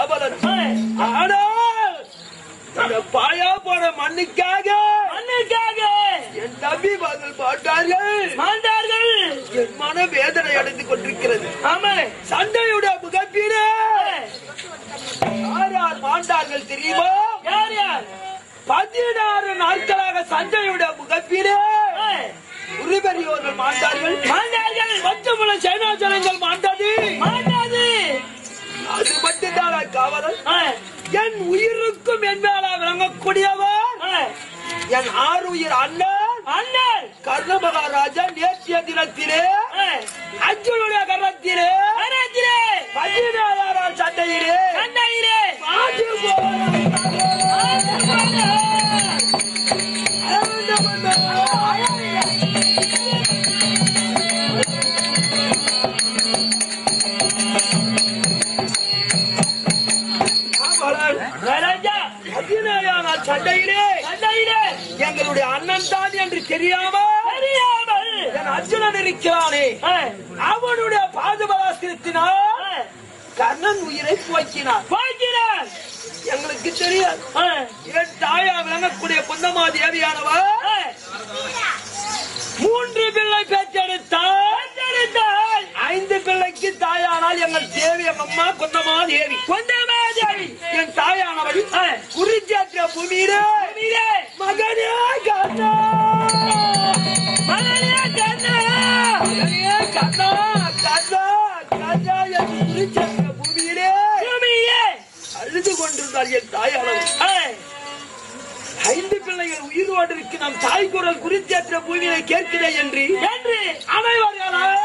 காவலன். ஆனால் இந்த பாயா போன மண்ணுக்காக என் தம்பி மகள் மாட்டார்கள். என் மன வேதனை அடைந்து கொண்டிருக்கிறது. சண்டையுடைய முகப்பீடு யார் யார் மாண்டார்கள் தெரியுமா? 16 நாட்களாக சண்டையுடைய முகப்பீடு உருவெறியோர்கள் மாண்டார்கள். மற்றமுள்ள சேனாச்சலங்கள் மாண்டாது. அது மட்டும்தான் காவலன். என் உயிருக்கும் என் மேல விளங்கக்கூடியவர் என் ஆறுயிர் அண்ணன் கர்ண மகாராஜா நேற்றைய தினத்திலே அர்ஜுனுடைய கரத்திலே 17 சண்டையிலே சண்டையிலே எங்களுடைய அண்ணன் தான் என்று தெரியாமல் என் அர்ஜுனன் இருக்கிறானே அவனுடைய பாதுபலாஸ்திரத்தினால் கர்ணன் உயிரை போக்கினார். எங்களுக்கு தெரியாது. என் தாயா விளங்கக்கூடிய குந்தமா தேவியானவர் 3 பிள்ளை பெற்றெடுத்தால் 5 பிள்ளைக்கு தாயானால் எங்கள் தேவி எங்க அம்மா குந்தமா தேவி. என் தாயானவள் குறிச்சேற்ற பூமியிலே மகனே கண்ணா என்று குறிச்சேற்ற பூமியிலே அழுது கொண்டிருந்தார் என் தாயானவள். 5 பிள்ளைகள் உயிரோடு இருக்கு. நம் தாய் குரல் குறிச்சேற்ற பூமியிலே கேட்கிறேன் என்று அனைவர்களால்